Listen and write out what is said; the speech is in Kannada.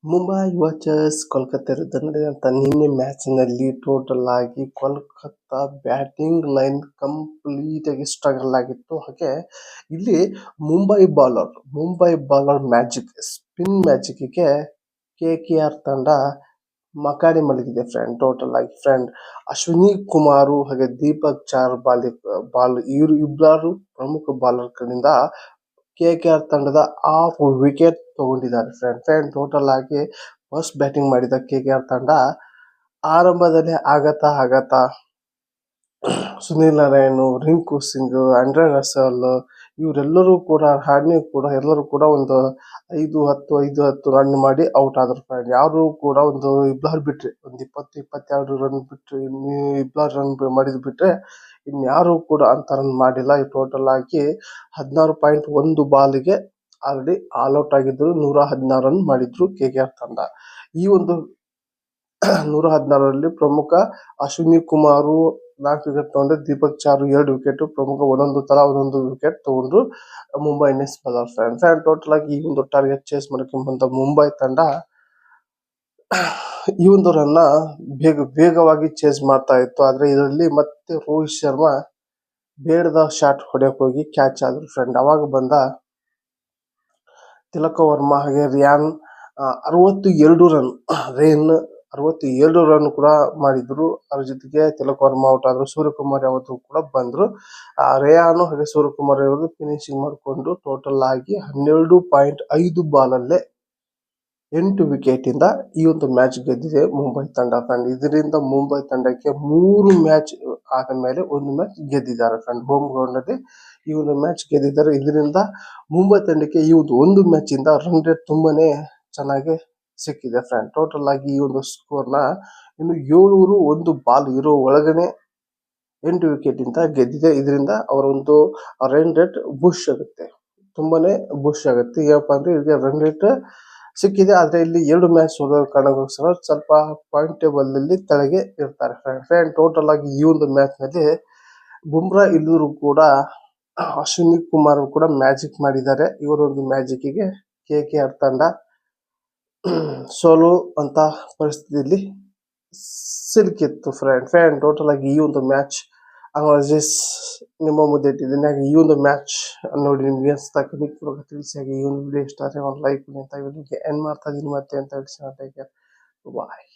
ಮುಂಬೈ ವಾಚರ್ಸ್ ಕೋಲ್ಕತ್ತಾ ವಿರುದ್ಧ ನಡೆದಂತ ನಿನ್ನೆ ಮ್ಯಾಚ್ನಲ್ಲಿ ಟೋಟಲ್ ಆಗಿ ಕೋಲ್ಕತ್ತಾ ಬ್ಯಾಟಿಂಗ್ ಲೈನ್ ಕಂಪ್ಲೀಟ್ ಆಗಿ ಸ್ಟ್ರಗಲ್ ಆಗಿತ್ತು. ಹಾಗೆ ಇಲ್ಲಿ ಮುಂಬೈ ಬಾಲರ್ ಮ್ಯಾಜಿಕ್ ಸ್ಪಿನ್ ಮ್ಯಾಜಿಕ್ಗೆ KKR ತಂಡ ಮಕಾಡಿ ಮಲಗಿದೆ ಟೋಟಲ್ ಆಗಿ ಅಶ್ವಿನಿ ಕುಮಾರ್ ಹಾಗೆ ದೀಪಕ್ ಚಾರ್ ಇವರು ಇಬ್ಬರು ಪ್ರಮುಖ ಬಾಲರ್ ಗಳಿಂದ KKR ತಂಡದ 6 ವಿಕೆಟ್ ತಗೊಂಡಿದ್ದಾರೆ ಟೋಟಲ್ ಆಗಿ ಫಸ್ಟ್ ಬ್ಯಾಟಿಂಗ್ ಮಾಡಿದ KKR ತಂಡ ಆರಂಭದಲ್ಲಿ ಆಗತಾ ಸುನಿಲ್ ನಾರಾಯಣ್, ರಿಂಕು ಸಿಂಗ್, ಆಂಡ್ರೆ ರಸೆಲ್ ಇವರೆಲ್ಲರೂ ಕೂಡ ಎಲ್ಲರೂ ಕೂಡ ಒಂದು 5-10 ರನ್ ಮಾಡಿ ಔಟ್ ಆದ್ರು ಯಾರು ಕೂಡ ಒಂದು ಇಬ್ಬರು ಬಿಟ್ರೆ ಒಂದು 20-22 ರನ್ ಬಿಟ್ರೆ ಇಬ್ಬರು ರನ್ ಮಾಡಿದ್ ಬಿಟ್ರೆ ಇನ್ಯಾರು ಕೂಡ ಅಂತ ರನ್ ಮಾಡಿಲ್ಲ. ಟೋಟಲ್ ಆಗಿ 16.1 ಬಾಲ್ಗೆ ಆಲ್ರೆಡಿ ಆಲ್ ಔಟ್ ಆಗಿದ್ರು. 116 ರನ್ ಮಾಡಿದ್ರು KKR ತಂಡ. ಈ ಒಂದು 116ರಲ್ಲಿ ಪ್ರಮುಖ ಅಶ್ವಿನಿ ಕುಮಾರ್ 4 ವಿಕೆಟ್ ತಗೊಂಡ್ರೆ, ದೀಪಕ್ ಚಾರ್ 2 ವಿಕೆಟ್ ಪ್ರಮುಖ ಒಂದೊಂದು ವಿಕೆಟ್ ತಗೊಂಡ್ರು ಮುಂಬೈ ಇಂಡಿಯನ್ಸ್ ಬಾಲರ್ ಟೋಟಲ್ ಆಗಿ ಈ ಒಂದು ಟಾರ್ಗೆಟ್ ಚೇಸ್ ಮಾಡಕ್ಕೆ ಬಂದ ಮುಂಬೈ ತಂಡ ಈ ಒಂದು ರನ್ನ ವೇಗವಾಗಿ ಚೇಸ್ ಮಾಡ್ತಾ ಇತ್ತು. ಆದ್ರೆ ಇದರಲ್ಲಿ ಮತ್ತೆ ರೋಹಿತ್ ಶರ್ಮಾ ಬೇಡದ ಶಾಟ್ ಹೊಡೆಯಕ್ಕೆ ಹೋಗಿ ಕ್ಯಾಚ್ ಆದ್ರು ಅವಾಗ ಬಂದ ತಿಲಕ ವರ್ಮಾ ಹಾಗೆ ರಿಯಾನ್ 62 ರನ್ ಕೂಡ ಮಾಡಿದ್ರು. ಅದ್ರ ಜೊತೆಗೆ ತಿಲಕ್ ವರ್ಮಾ ಔಟ್ ಆದ್ರು. ಸೂರ್ಯಕುಮಾರ್ ಯಾವತ್ತು ಕೂಡ ಬಂದ್ರು. ರೇಯಾನು ಹಾಗೆ ಸೂರ್ಯಕುಮಾರ್ ಯಾವತ್ತು ಫಿನಿಶಿಂಗ್ ಮಾಡಿಕೊಂಡು ಟೋಟಲ್ ಆಗಿ 12.5 ಬಾಲಲ್ಲೇ 8 ವಿಕೆಟ್ ಇಂದ ಈ ಒಂದು ಮ್ಯಾಚ್ ಗೆದ್ದಿದೆ ಮುಂಬೈ ತಂಡ ಇದರಿಂದ ಮುಂಬೈ ತಂಡಕ್ಕೆ 3 ಮ್ಯಾಚ್ ಆದ ಮೇಲೆ 1 ಮ್ಯಾಚ್ ಗೆದ್ದಿದ್ದಾರೆ ಹೋಮ್ ಗ್ರೌಂಡ್ ಅಲ್ಲಿ ಈ ಒಂದು ಮ್ಯಾಚ್ ಗೆದ್ದಿದ್ದಾರೆ. ಇದರಿಂದ ಮುಂಬೈ ತಂಡಕ್ಕೆ ಈ ಒಂದು ಮ್ಯಾಚ್ ಇಂದ ರನ್ ರೇಟ್ ತುಂಬಾನೇ ಚೆನ್ನಾಗಿ ಸಿಕ್ಕಿದೆ ಟೋಟಲ್ ಆಗಿ ಈ ಒಂದು ಸ್ಕೋರ್ ನ ಇನ್ನು 7 ಬಾಲ್ ಇರೋ ಒಳಗನೆ 8 ವಿಕೆಟ್ ಇಂದ ಗೆದ್ದಿದೆ. ಇದರಿಂದ ಅವರ ಒಂದು ರನ್ ರೇಟ್ ತುಂಬಾನೇ ಬುಷ್ ಆಗುತ್ತೆ. ಏನಪ್ಪಾ ಅಂದ್ರೆ ಈಗ ರನ್ ರೇಟ್ ಸಿಕ್ಕಿದೆ, ಆದ್ರೆ ಇಲ್ಲಿ 2 ಮ್ಯಾಚ್ ಹೋದ ಕಾರಣಕ್ಕೋಸ್ಕರ ಸ್ವಲ್ಪ ಪಾಯಿಂಟ್ ಟೇಬಲ್ ಅಲ್ಲಿ ಕೆಳಗೆ ಇರ್ತಾರೆ ಟೋಟಲ್ ಆಗಿ ಈ ಒಂದು ಮ್ಯಾಚ್ ನಲ್ಲಿ ಬುಮ್ರಾ ಇಲ್ಲದ್ರು ಕೂಡ ಅಶ್ವಿನಿ ಕುಮಾರ್ ಕೂಡ ಮ್ಯಾಜಿಕ್ ಮಾಡಿದ್ದಾರೆ. ಇವರ ಒಂದು ಮ್ಯಾಜಿಕ್ ಗೆ KKR ತಂಡ ಸೋಲು ಅಂತ ಪರಿಸ್ಥಿತಿಯಲ್ಲಿ ಸಿಲುಕಿತ್ತು ಟೋಟಲ್ ಆಗಿ ಈ ಒಂದು ಮ್ಯಾಚ್ ನಿಮ್ಮ ಮುಂದೆ ಇಟ್ಟಿದ್ದೀನಿ. ಈ ಒಂದು ಮ್ಯಾಚ್ ನೋಡಿ ನಿಮ್ಗೆ ತಿಳಿಸಿ. ಹಾಗೆ ಈ ಒಂದು ವಿಡಿಯೋ ಇಷ್ಟ ಆದರೆ ಒಂದು ಲೈಕ್ ಅಂತ ವಿಡಿಯೋಗೆ ಎಂಡ್ ಮಾಡ್ತಾ ಇದೀನಿ ಮತ್ತೆ ಅಂತ ತಿಳಿಸಿ. ಬಾಯ್.